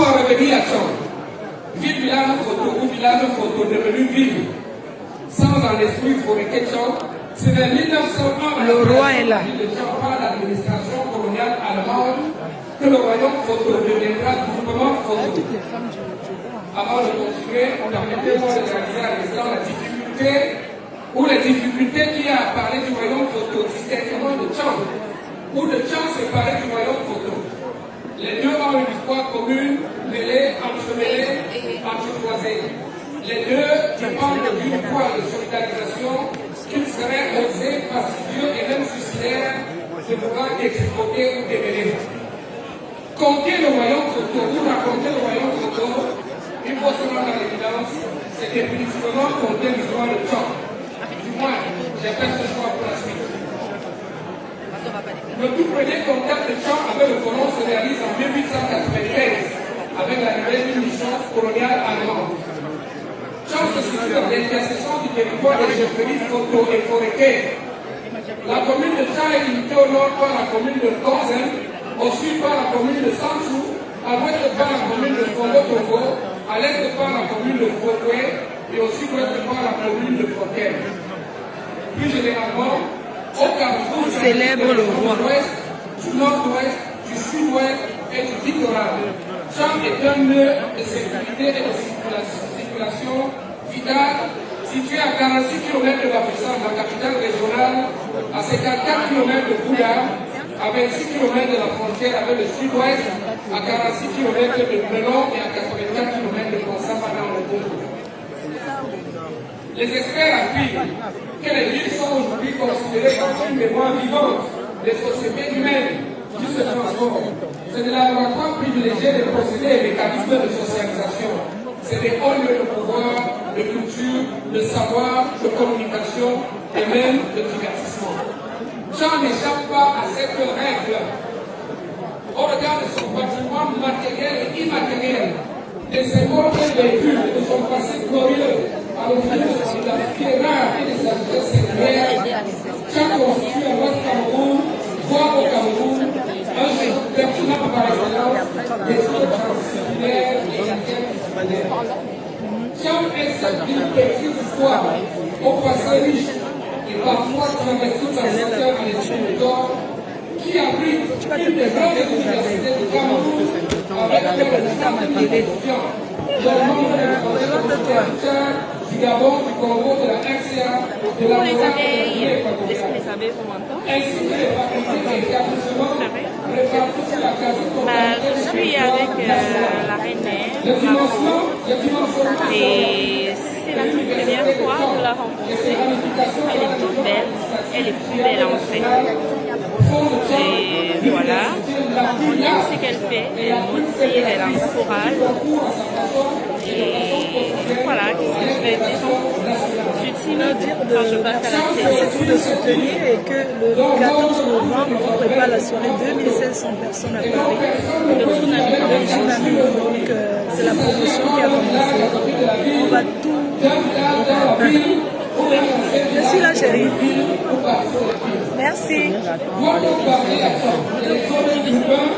en revenir à Tchang. Ville village photo ou village photo devenu ville sans un esprit forêt Tchang. C'est vers 1901 le roi est là. Par l'administration coloniale allemande que le royaume photo deviendra groupement photo. Avant de continuer, permettez-moi de réaliser à l'instant la difficulté ou les difficultés qu'il y a à parler du royaume photo, distinctement de Tchang, ou de Tchang séparé du royaume photo. Les deux ont une histoire commune, mêlée, entrecroisée. Les deux dépendent d'une voie de solidarisation qu'il serait osé, fastidieux et même suicidaire de pouvoir expliquer ou démêler. Compter le royaume photo ou raconter le royaume photo, il faut se rendre à l'évidence, c'est définitivement compter l'histoire de Tchang. Du moins, j'ai fait ce choix pour la suite. Le tout premier contact de Tchang avec le colon se réalise en 1895 avec l'arrivée d'une licence coloniale allemande. Tchang se situe dans l'intersection du territoire des chefferies Photo et Foréké. La commune de Tchang est limitée au nord par la commune de Konzen, au sud par la commune de Sanchou, à l'ouest par la commune de Fongo-Tongo, à l'est par la commune de Fokwe et au sud-ouest par la commune de Foken. Plus généralement, au Cameroun, célèbre le roi. Du nord-ouest, du sud-ouest et du littoral. Tchang est un nœud de sécurité et de circulation vitale situé à 46 km de Bafoussam, la capitale régionale, à 54 km de Bouddha, à 26 km de la frontière avec le sud-ouest, à 46 km de Melon et à 84 km de Konsama dans le Congo. Les experts affirment que les villes sont aujourd'hui considérées comme une mémoire vivante des sociétés humaines qui se transforment. C'est des laboratoires privilégiés des procédés et mécanismes de socialisation. C'est des hauts lieux de pouvoir, de culture, de savoir, de communication et même de divertissement. Tchang n'échappe pas à cette règle. Au regard de son patrimoine matériel et immatériel, de ses modes et véhicules, de son passé glorieux, à l'origine de son identité rare et de sa richesse singulière, Tchang constitue à l'Ouest Cameroun, voire au Cameroun, un champ pertinent par excellence des sources transcendinaires et intercondinaires. Tchang est cette ville petite histoire, au passé riche, et parfois traversée par certains à l'esprit de corps, qui abrite une des grandes universités du Cameroun, avec des étudiants, du Gabon, du Congo, de la RCA, de la Est-ce que les abeilles vont m'entendre? ainsi que les facultés et établissements répartis sur la quasi-totalité Je suis avec la reine mère, et c'est la toute première fois de la rencontrer. Elle est toute belle, elle est plus belle en fait. Et voilà, on aime ce qu'elle fait, elle motive, elle encourage. Et voilà, qu'est-ce que je vais dire? Je suis timide quand je passe à la télé. C'est tout de soutenir et que le 14 novembre, on prépare la soirée 2500 personnes à Paris. Le tsunami. Le tsunami, donc c'est la promotion qui a commencé. On va tout. Je suis là, chérie. Merci.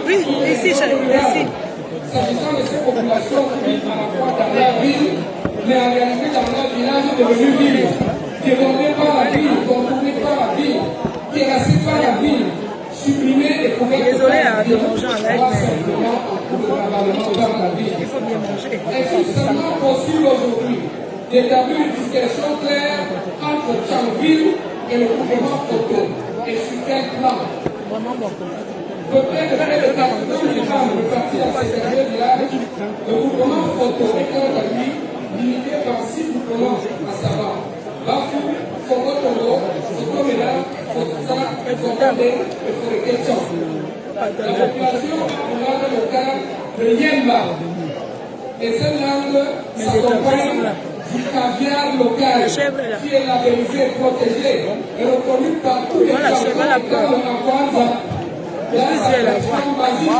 Oui, ici, chérie. Merci. S'agissant de ces populations qui vivent à la fois dans la ville, mais en réalité dans leur village devenu ville, débordés par la ville, contournés par la ville, terrassés par la ville, supprimés et couverts Désolée de manger en live, mais il faut bien manger. Est-il seulement possible aujourd'hui d'établir une distinction claire entre Tchangville et le gouvernement Photo? Et sur quel plan? Peuplé de près de 42 membres répartis dans ces derniers villages, le gouvernement Photo est quant à lui limité par 6 gouvernements, à savoir Bafou, Fongo-Tongo, Sokomela, Fokusa, Fongolé et Foréké-Tchang. La population a une langue locale, le Yemba. Et cette langue s'accompagne du caviar local qui est labellisé, protégé et reconnu par tous les gens comme le la tradition basique.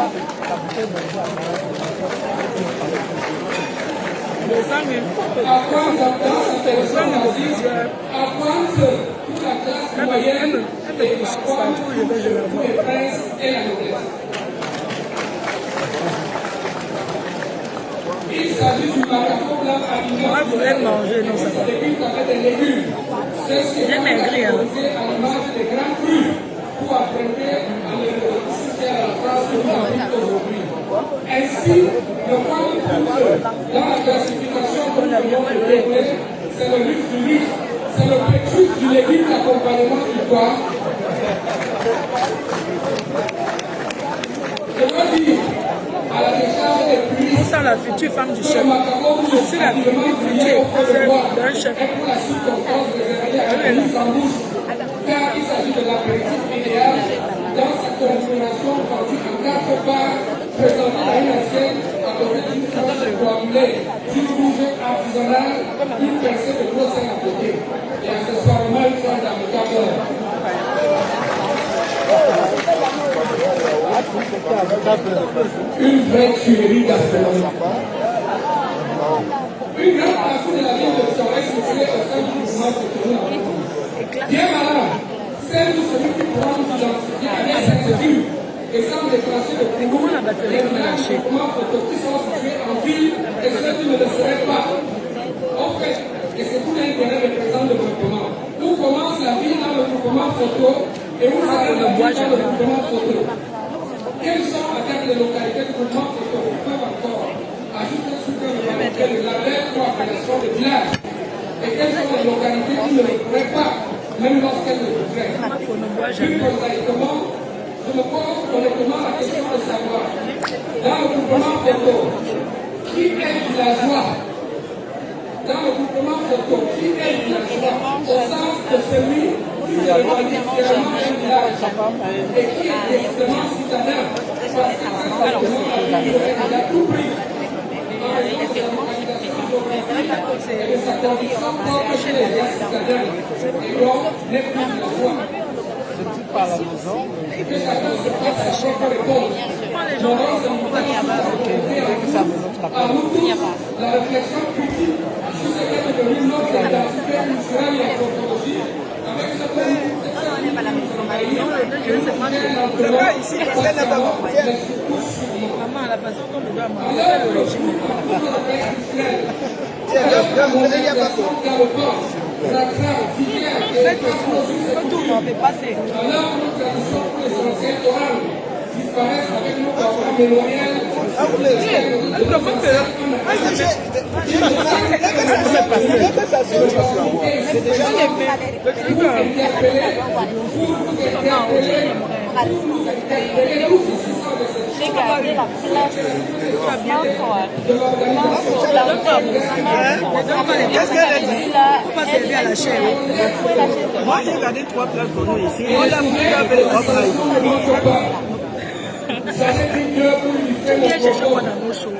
Apprendre dans cette tradition basique, apprendre toute la classe moyenne et apprendre tous les princes et la noblesse. Il s'agit du macaron blanc avignon. Moi, je voulais manger, non, ça va. Des légumes. J'ai maigri, hein. À l'image des grands crus pour apprêter à la phrase que nous avons aujourd'hui. Ainsi, le premier pouce dans la classification que nous avons développée, c'est le luxe du luxe. C'est le pétrus du légume d'accompagnement du bois. Je veux dire, à la décharge des pluies, On sent la future femme du chef. Je suis la future épouse d'un chef. pour la circonstance réservée à la mise en bouche, car il s'agit de l'apéritif idéal dans sa configuration vendue en 4 parts, présentée à une assiette à côté d'une tranche de coagulé, du rouge artisanal, une percée de gros sel à côté, et accessoirement une tranche d'avocat blanc. Une vraie tuerie gastronomique. Une grande partie de la ville de Sorel se fait au sein du mouvement Cotonou. Bien malade, celle de celui qui pourra nous identifier avec cette ville et semble déclencher le Comment la batterie est lâchée? mouvement photo qui sont situés en ville et ceux qui ne le seraient pas. En fait, et c'est tout l'intérêt des présents développement. Où commence la ville dans le groupement photo et où s'arrête la ville dans le groupement photo. Quelles sont avec les localités du groupement photo qui peuvent encore ajouter sous le label ou appellation de village? Et quelles sont les localités qui ne le pourraient pas, même lorsqu'elles le voudraient? Plus prosaïquement, je me pose honnêtement la question de savoir, dans le groupement photo, qui est villageois? Dans le groupement photo, qui est villageois? Au sens de celui qui se revendique clairement un village et qui est décidément citadin, parce que simplement, il a tout pris. Et de sa condition propre chez les citadins. Et donc, n'est plus villageois. Par la maison, Et que chacun se fasse sa propre réponse. Laurence de Montagny à nous tous la réflexion critique sur ce qu'est devenu notre identité culturelle et anthropologique avec ce que ici, parce qu'elle n'a pas compris. Maman, la façon dont on doit manger le régime. Tiens, il n'y a pas trop. Faites tout, on peut passer. Alors, nos traditions pour les anciens orales disparaissent avec nos parents mémoriels. Ah, vous voulez dire? Je comprends que... Ça c'est une situation. C'est déjà Regardez la place. Qu'est-ce qu'elle a dit? On va servir à la chair. Moi, j'ai regardé 3 places pour nous ici. On a pris avec 3 places. Viens chercher mon amour chaud.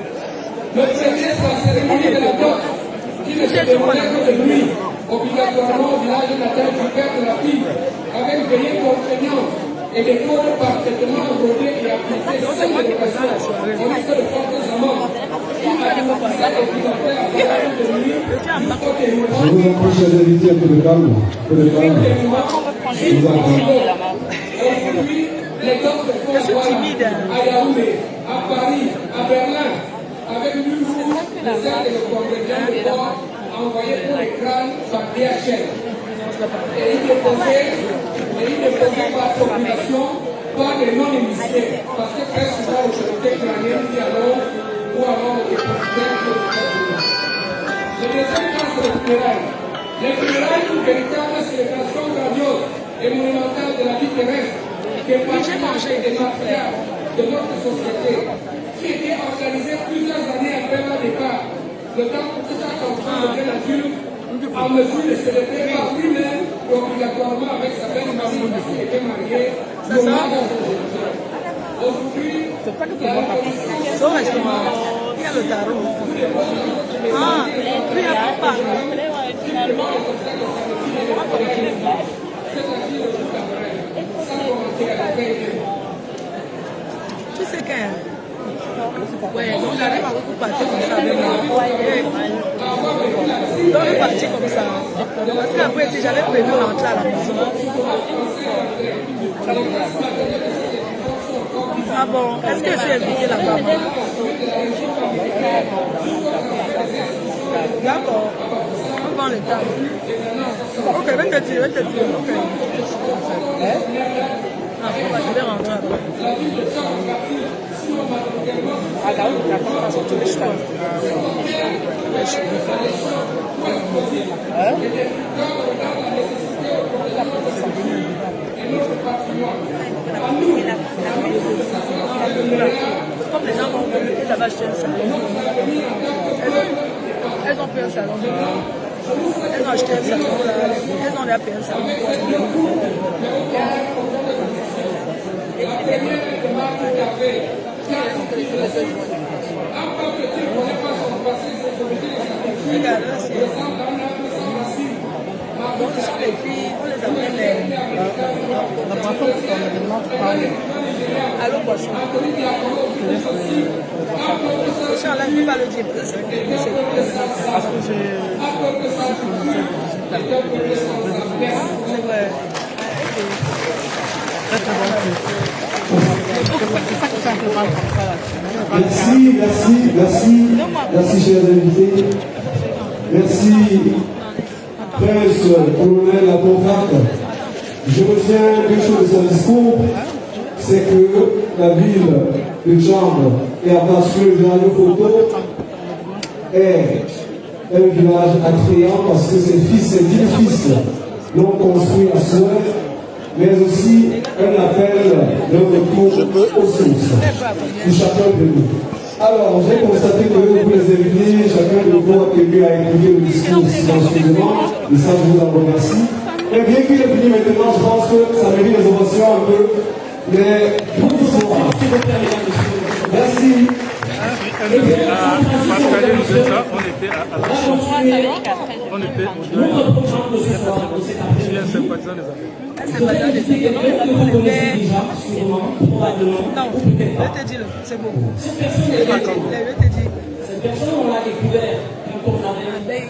Le premier, c'est la cérémonie de la dot, qui ne se déroulait que de nuit, obligatoirement au village natal du père de la fille, avec veillée contraignante et des codes parfaitement rodés et appliqués sans éducation, au risque de porter sa mort. Qui a démontré la difficulté à faire de nuit, il faut témoigner. Je vous en prie, chers invités, un peu de calme. Un peu de calme. Je vous en prie. Aujourd'hui, les dots se font voir à Yaoundé, à Paris, à Berlin, avec l'huile rouge, le sel et le congrédient de porc envoyé pour les crânes par DHL. Et il déposé par la population par les non-initiés, parce que très souvent l'autorité crânienne dit alors, ou alors le dépositaire de l'État. Le deuxième cas, c'est les funérailles. Les funérailles, une véritable célébration grandiose et monumentale de la vie terrestre, qui est partie des matériels de notre société, qui était organisée plusieurs années après leur départ, le temps pour tout chaque enfant devienne adulte, en mesure de célébrer par lui-même, obligatoirement avec sa belle mamie qui était mariée, le mariage de Jésus. Aujourd'hui, Au restaurant, il y a le tarot. Ah, puis il y a pas. Tu sais que... Ouais, donc j'arrive à beaucoup partir comme ça avec moi. Donc je suis parti comme ça. Parce qu'après, si j'avais prévu rentrer à la maison. Ah bon, est-ce que je suis invitée là-bas? Ok, va te dire, va te dire. Ok. Ah, on va te rentrer après. Ah, là, on a pas sorti les cheveux. Comme les gens vont venir là-bas acheter un salon, elles ont pris un salon. Elles ont acheté un salon là, elles ont déjà payé un salon. Regarde, là, c'est... Donc, ce sont les filles, on les appelle La boisson, allô, boisson. Monsieur, là, je ne vais pas le dire, parce que c'est vrai. Merci chers invités. Merci, Prince, colonel, la confrère. Je retiens quelque chose de son discours, c'est que la ville de Tchamba et à partir de la photo est un village attrayant parce que ses dix fils l'ont construit à soi, mais aussi un appel d'un retour aux sources pour chacun de nous. Alors, j'ai constaté que vous les invités, chacun de vous a tenu à écouter le discours silencieusement, et ça je vous en remercie. Mais bien qu'il ait fini maintenant, je pense que ça mérite des ovations un peu, mais bonsoir. Merci. On était au sympathisant des amis. Non, je te dis, c'est beaucoup. Je te dis. Cette personne, on l'a découvert quand on avait...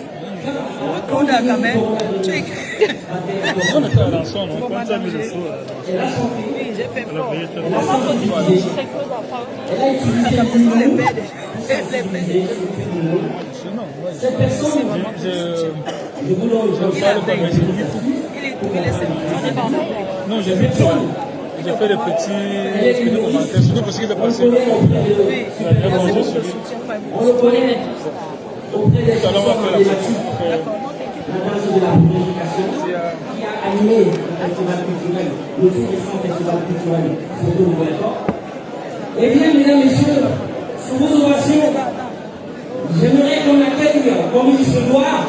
On a quand même. On était à l'ensemble, non? Quand tu as mis le saut. Oui, j'ai fait fort. Cette personne, je vous le parle pas, mais j'ai vu tout. Non, j'ai vu tout. J'ai fait des petits commentaires, surtout parce qu'il est passé. Oui, merci pour le soutien. on le connaît auprès des Tout à l'heure, on va faire la photo. la danse de la purification qui a animé le festival culturel, le tout récent festival culturel Photo Ouverture. Eh bien, mesdames, messieurs, sous vos ovations, j'aimerais qu'on accueille, comme il se doit,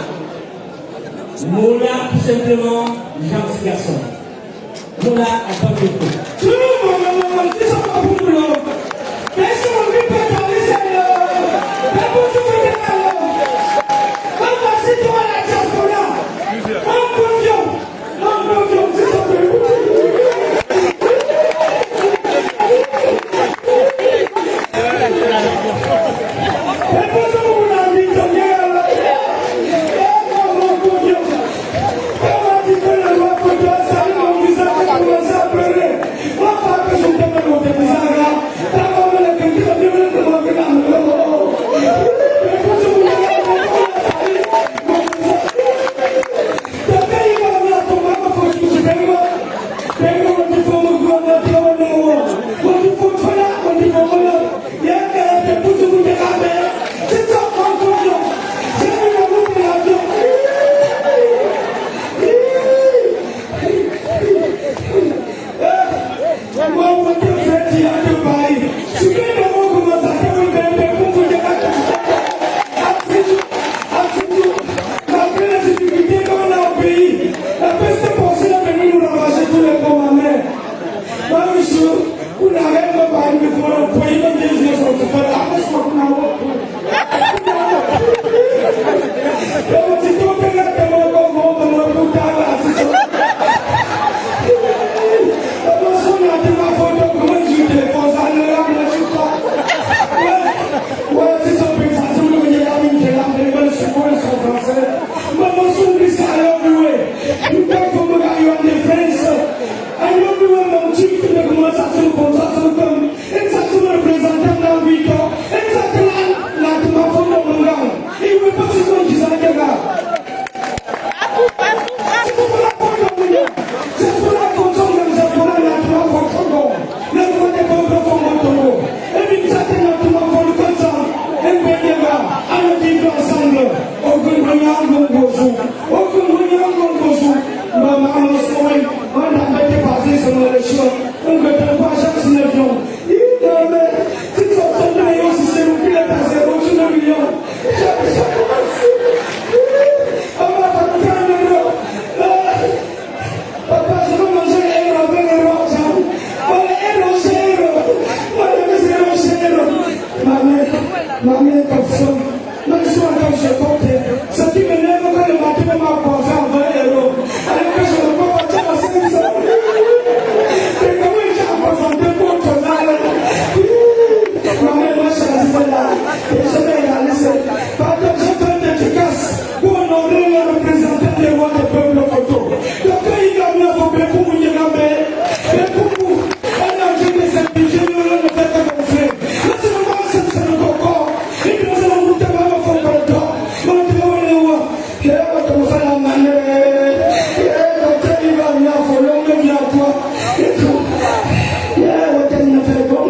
Mola, tout simplement, Jean Garçon. Mola, à toi, tout le monde, qui sont pas pour nous. Qu'est-ce qu'on veut pas dans les ailes? La bouche de c'est toi la diaspora. En confiance, c'est ça que vous ma mère comme ça. Même si on a j'ai compté. Ce qui m'énerve quand le matin, m'a pensé en 20 euros. Alors que je ne peux pas faire 500. Et comment j'ai représenté pour ton âge? Ma mère, moi, je suis là. Et je vais réaliser. Pardon, je fais une dédicace pour honorer le représentant des rois des peuples photo. Donc, il y a bien pour beaucoup de gens. Et pour vous, on a dit que c'est le jeu, on ne fait que mon frère. Là, c'est le moment, c'est le coco. Et puis, nous allons goûter ma maman pour le temps. On dit, on est où? Et on te fait la manette. Et on te dit, va bien, il faut l'homme de bien toi. Et tout. Et on te dit, on fait bon.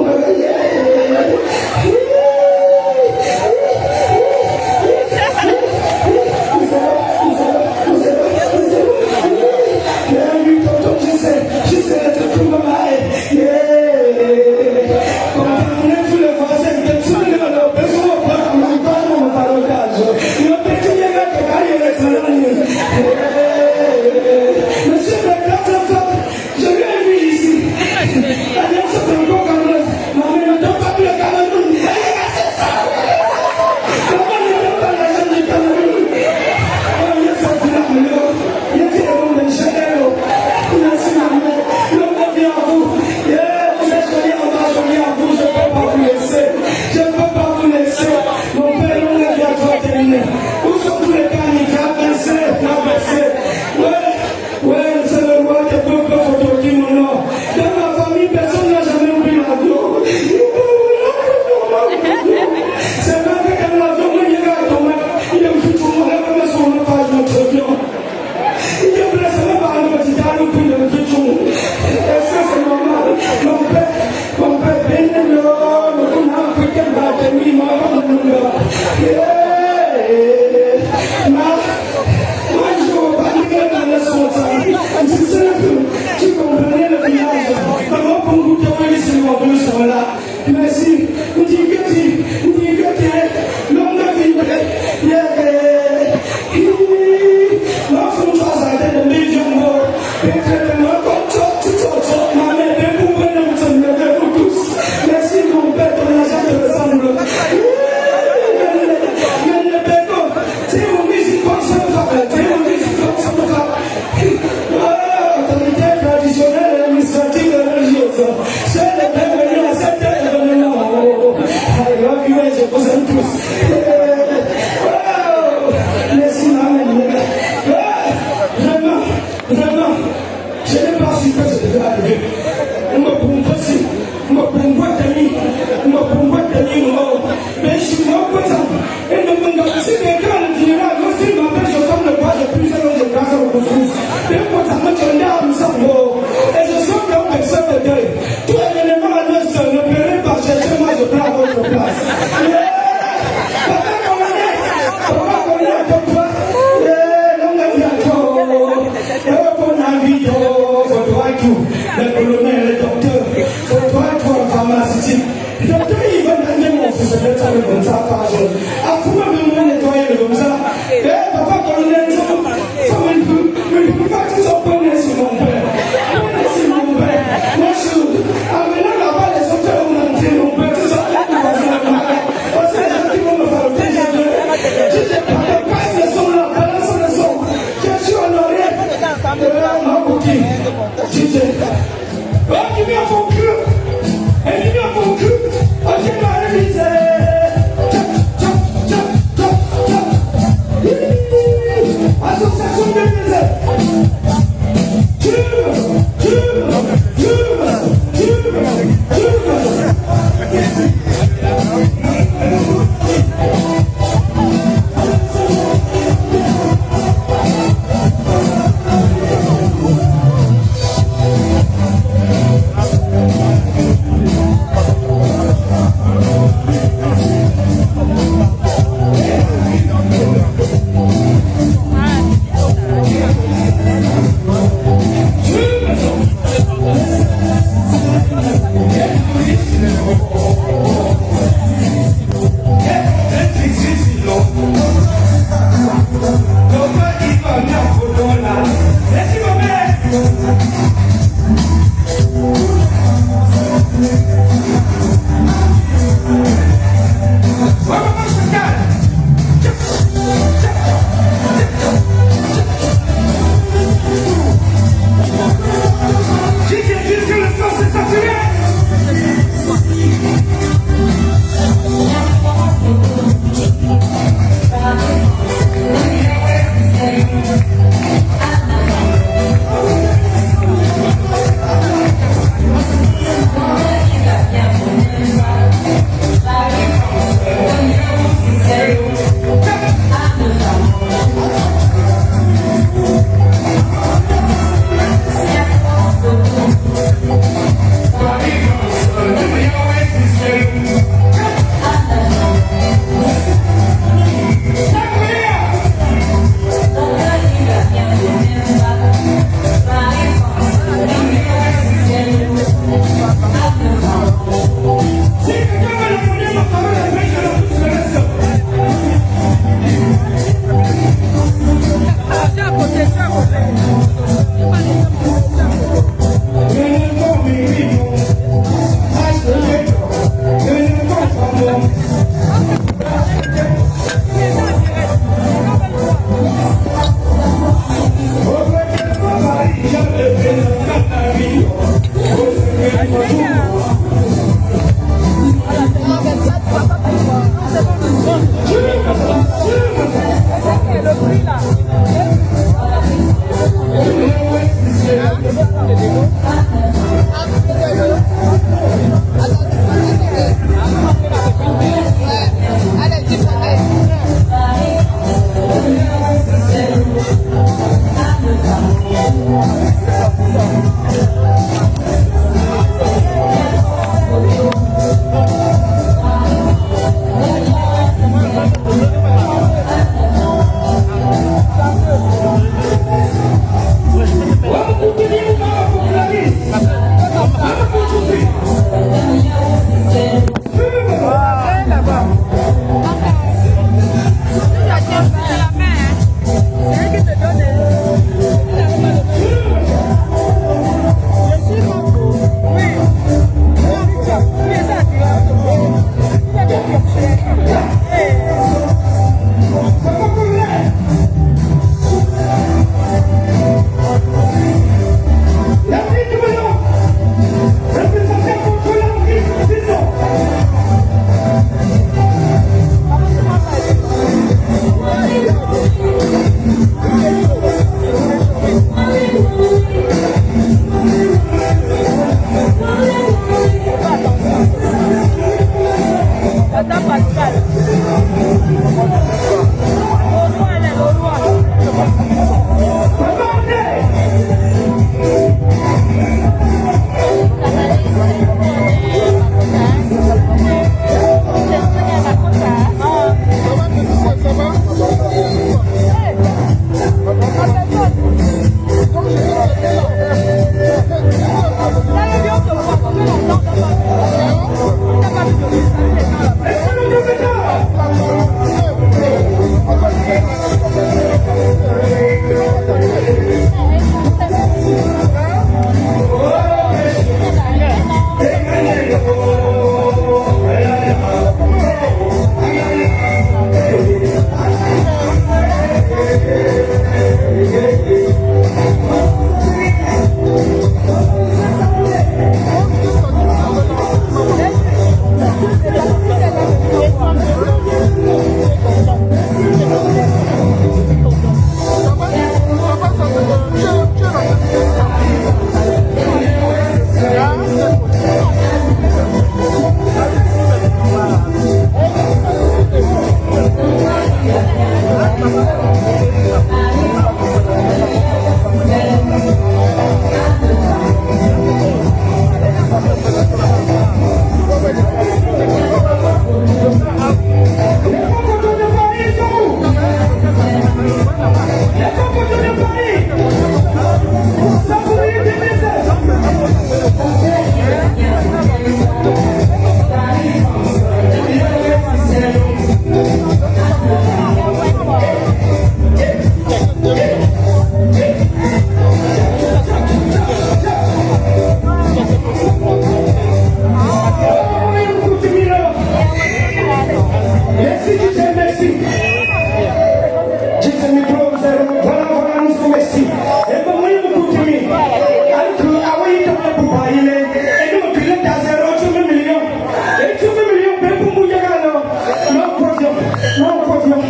Non, podium.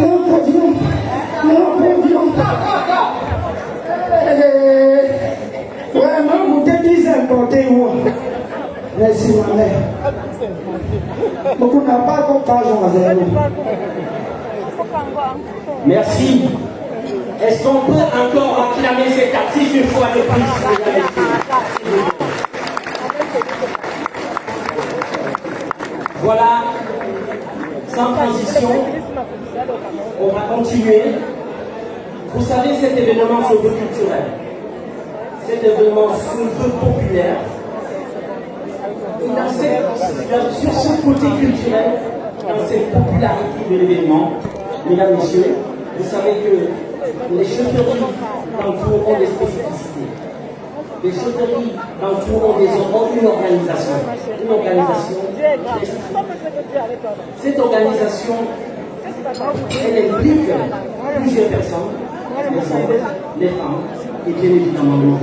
Non, podium. Non, podium. Ouais, moi, vous te dites importer où? Merci, ma mère. Donc, on n'a pas comme pas Jean Mazero. Merci. Est-ce qu'on peut encore acclamer cet artiste une fois de plus, mesdames et messieurs? Voilà, sans transition, on va continuer. Vous savez, cet événement se veut culturel. Cet événement se veut populaire. Et sur ce côté culturel, dans cette popularité de l'événement, mesdames, messieurs, vous savez que les chaufferies d'entour ont des spécificités. Les chaufferies d'entour ont une organisation. Une organisation. Cette organisation, elle implique plusieurs personnes, les hommes, les femmes, et bien évidemment nous.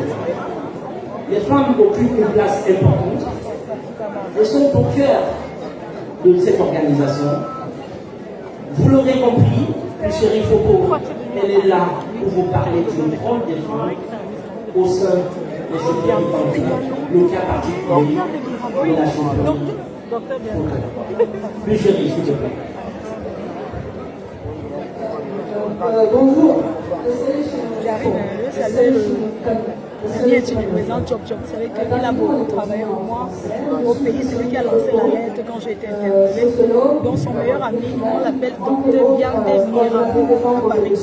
Les femmes occupent une place importante. Elles sont au cœur de cette organisation. Vous l'aurez compris, chérie Foko, elle est là pour vous parler du rôle des femmes au sein des chauffeurs du le cas particulier de la chaufferie. Plus chérie, s'il te plaît. Bonjour. Lui est une présidente Chop Chop. Vous savez qu'il a beaucoup travaillé pour moi au pays. C'est lui qui a lancé la lettre quand j'ai été interviewée. Donc son meilleur ami, on l'appelle Dr Biandé Mirabeau à Paris.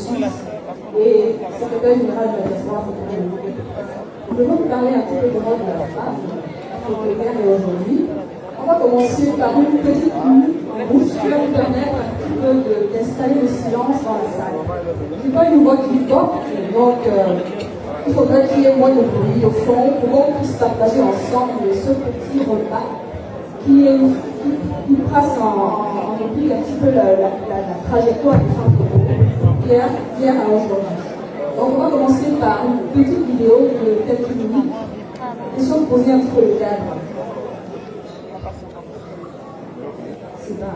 Et secrétaire général de la diaspora. Je vais vous parler un petit peu de rôle de la femme, et aujourd'hui. On va commencer par une petite bouche qui va vous permettre un petit peu d'installer le silence dans la salle. Je n'ai pas une voix qui porte, donc il faudrait qu'il y ait moins de bruit au fond pour qu'on puisse partager ensemble ce petit repas qui trace en oublie un petit peu la trajectoire du centre hier à aujourd'hui. Donc on va commencer par une petite vidéo de quelques minutes, question de poser un petit peu le cadre. C'est pas...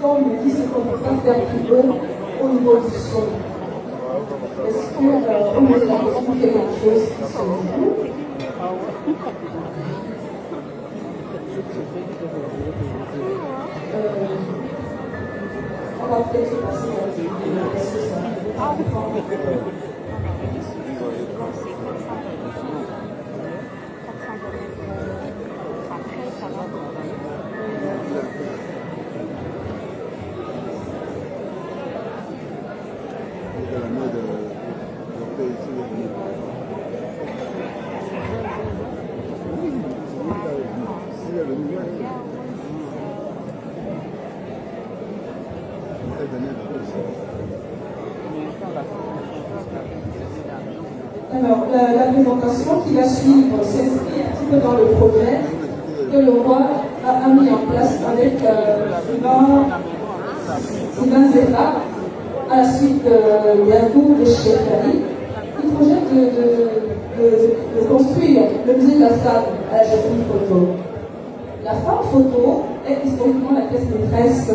Quand on me dit c'est qu'on ne peut pas faire plus haut au niveau du son, est-ce qu'on me dit quelque chose qui se joue? On va peut-être se passer à est-ce que ça Alors, la présentation qui va suivre s'inscrit un petit peu dans le projet que le roi a mis en place avec Sylvain Zéba, à la suite de Yadou de Chefali. Il projette de construire le musée de la femme à la chefferie photo. La femme photo est historiquement la pièce maîtresse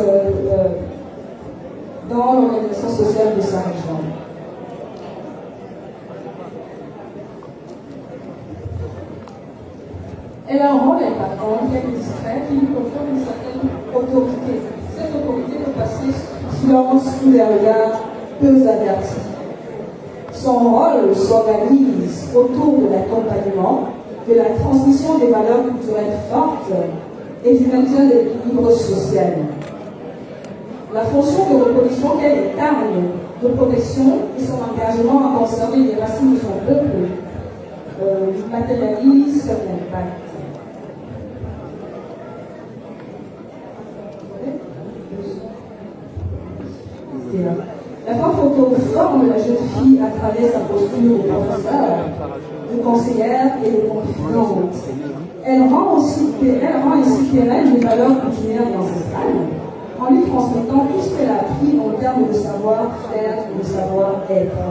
dans l'organisation sociale de sa région. Elle a un rôle important, qui est discret, qui lui confère une certaine autorité. Cette autorité peut passer sous silence, sous les regards, peu avertis. Son rôle s'organise autour de l'accompagnement, de la transmission des valeurs culturelles fortes et du maintien de l'équilibre social. La fonction de reproduction qu'elle incarne, de protection et son engagement à conserver les racines de son peuple, matérialise son impact. La femme photo forme la jeune fille à travers sa posture de professeur, de conseillère et de confidente. Elle rend ainsi pérenne les valeurs coutumières et ancestrales en lui transmettant tout ce qu'elle a appris en termes de savoir-faire et de savoir-être.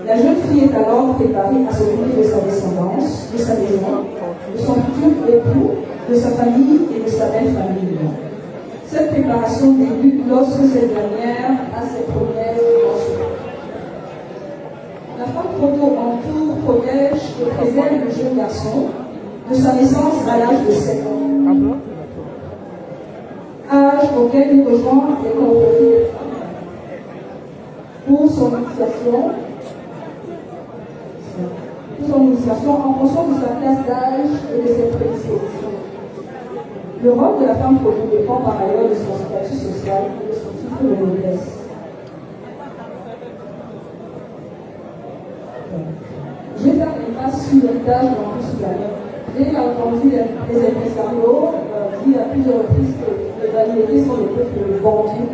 La jeune fille est alors préparée à s'occuper de sa descendance, de sa maison, de son futur époux, de sa famille et de sa belle famille. Cette préparation débute lorsque cette dernière a ses premières menstruations. La femme photo entoure, protège et préserve le jeune garçon de sa naissance à l'âge de 7 ans. Âge auquel il rejoint les conflits des femmes pour son initiation en fonction de sa classe d'âge et de ses prédispositions. Le rôle de la femme photo dépend par ailleurs de son statut social et de son titre de noblesse. Je vais faire une passe sur l'héritage de l'Empire soudanais. J'ai entendu les impresarios dire à plusieurs reprises que les variétés sont des peuples vendus.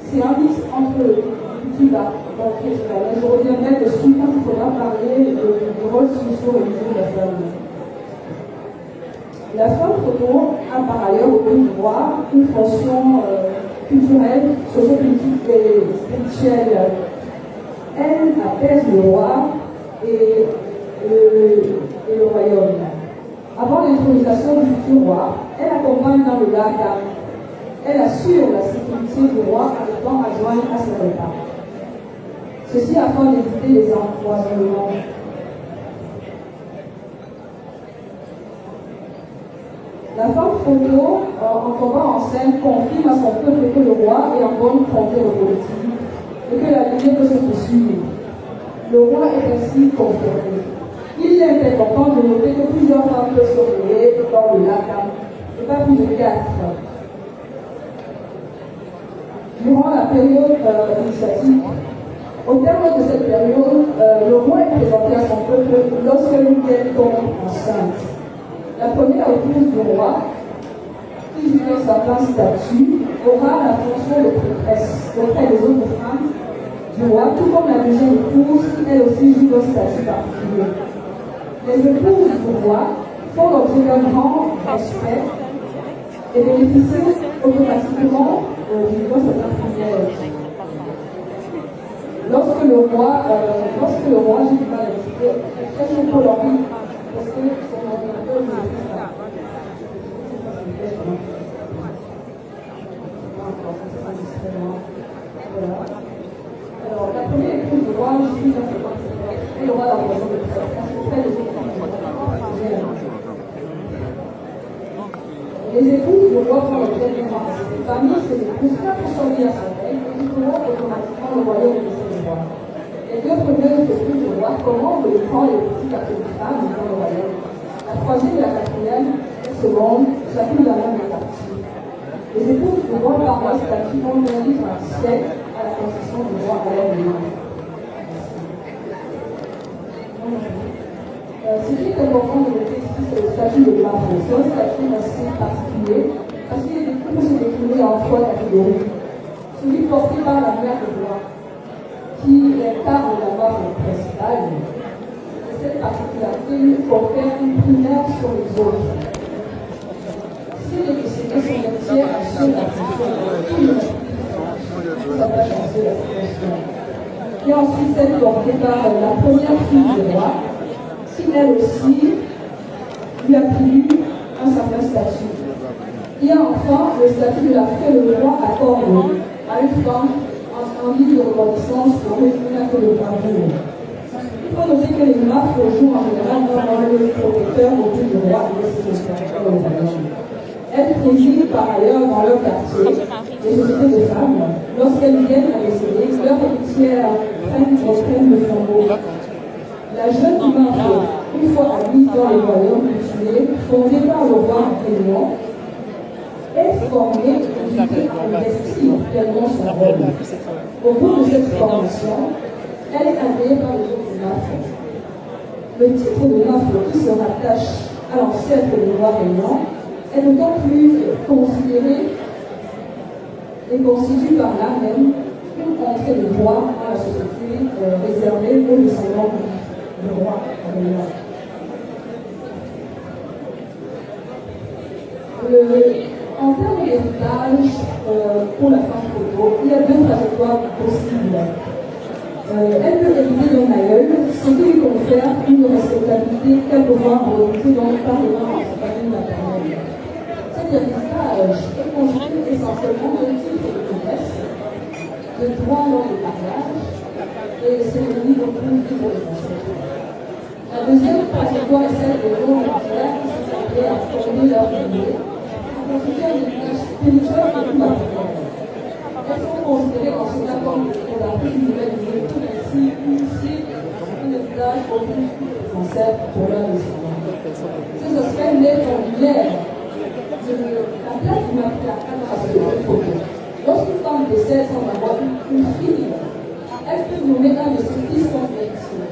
C'est un mix entre Cuba et l'Empire soudanais. Je reviendrai dessus quand il faudra parler du rôle socio-religieux de la femme. La femme photo a par ailleurs au pays du roi une fonction culturelle, sociopolitique et spirituelle. Elle apaise le roi et le royaume. Avant l'intronisation du futur roi, elle accompagne dans le Gaga. Elle assure la sécurité du roi en étant adjointe à ses repas. Ceci afin d'éviter les empoisonnements. La femme photo, en tombant enceinte, confirme à son peuple que le roi est en bonne santé reproductive et que la lignée peut se poursuivre. Le roi est ainsi confirmé. Il est important de noter que plusieurs femmes peuvent se réveiller dans le lac, et pas plus de 4. Durant la période initiatique, au terme de cette période, le roi est présenté à son peuple lorsque l'une tombe enceinte. La première épouse du roi, qui vit dans sa plein statut, aura la fonction de prêtresse auprès des autres femmes du roi, tout comme la deuxième épouse, qui elle aussi joue un statut particulier. Les épouses du roi font l'objet d'un grand respect et bénéficient automatiquement du droit de cette privilège. Lorsque le roi, j'ai du mal à expliquer, est-ce qu'on peut leur dire parce que son ordinateur ne maîtrise pas. Voilà. Alors, la première épouse du roi, je suis dans ce point, elle aura la raison de faire. Les épouses du roi font l'objet d'une race. Parmi ces épouses, 4% liées à sa veille et qui courent automatiquement le royaume de ses rois. Les deux premières épouses du roi commandent les grands et les petits quartiers de femmes dans le royaume. La troisième et la quatrième, la seconde, chacune la même partie. Les épouses du roi par leur statut ont un livre siècle à la concession du roi à l'aide de l'homme. Ce qui est important de noter ici, c'est le statut de Bravo. C'est un statut assez particulier parce qu'il peut se décliner en 3 catégories. Celui porté par la mère de roi, qui incarne la mort principale. Et cette particularité lui confère une primaire sur les autres. Si les décédés sont héritiers, assure la fonction. Et ensuite, celle portée par la première fille du roi, qui elle aussi lui attribue un certain statut. Il y a enfin le statut de la fille que le roi accorde à une femme en ligne de reconnaissance pour résumer la fille de bravoure. Il faut noter que les marques jouent en général un rôle protecteur autour du roi et de ses spectateurs au royaume. Elles président par ailleurs dans leur quartier les sociétés de femmes. Lorsqu'elles viennent à décéder, leurs héritières reprennent le flambeau. La jeune nymphe, une fois admise dans les royaumes cultivés, fondés par le roi Réunion, est formée et invitée à investir pleinement son rôle. Au bout de cette formation, elle est agréée par les autres nymphes. Le titre de nymphe qui se rattache à l'ancêtre du roi Réunion est d'autant plus considéré et constitue par là même une entrée de droit à la société réservée aux descendants du roi Améliore. En termes d'héritage, pour la femme photo, il y a deux trajectoires possibles. Elle peut hériter d'un aïeul, ce qui lui confère une respectabilité qu'elle pourra remonter dans le parlement à sa famille maternelle. Cet héritage est constitué essentiellement de titres de commerce, de droits lors du mariage et de cérémonies de pour les ancêtres. La deuxième trajectoire est celle des gens militaires qui sont appelés à former leur famille, en constituant des héritage spirituel et plus matériel. Elles sont considérées dans ce cas comme la prise humanisée, tout ainsi initié un héritage au plus des ancêtres pour leur descendants. Ces aspects mettent en lumière la place du matriarcat dans la société photo. Lorsqu'une femme décède sans avoir une fille, elle peut nommer un de ses fils comme héritier.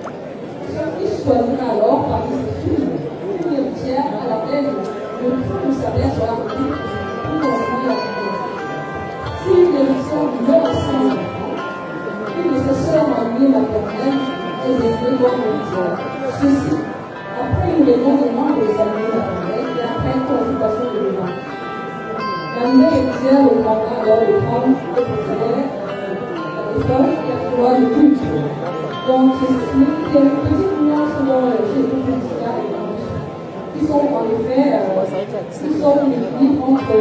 Son fils choisira alors parmi ses filles une héritière à laquelle le prix de sa mère sera remis pour continuer la vie. Si une héritière meurt sans enfant, une de ses sœurs en lignée maternelle est désignée comme héritière. Ceci, après une réunion des membres de sa lignée maternelle et après une consultation de l'évêque. La nouvelle héritière demandera alors de prendre le procédé des femmes et à pouvoir le culte. Donc, ceci, il y a une petite nuance dans chez les politiciens et qui sont en effet, qui sont une équilibre entre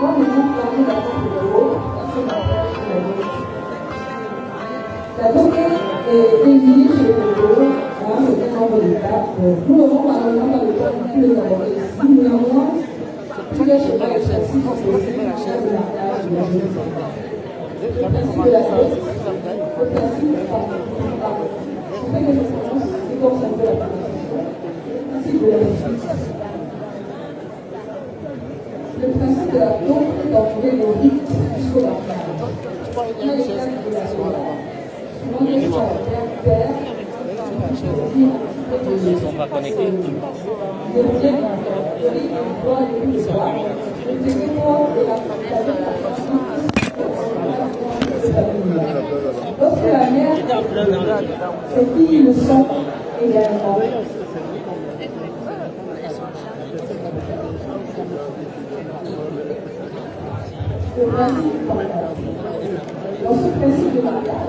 moi, je vous parle de la forme de l'eau, la donnée est éliminée chez les photos, un certain nombre d'étapes. Nous n'avons malheureusement pas le temps de les aborder ici, néanmoins, plusieurs schémas exercices sont possibles à chaque langage de la jeunesse. Le principe de la fête, le principe de la participation, on fait des références, c'est comme ça que la participation, le principe de la réflexion. Le principe de la tombe est d'entourer le rite jusqu'au mariage. Il y a les termes de la loi. Souvent, les gens père, ils sont pas connectés. Le rite, le droit et le droit. Le territoire de la lorsque la mère, ses filles le sont également. Le principe, dans ce principe de mariage,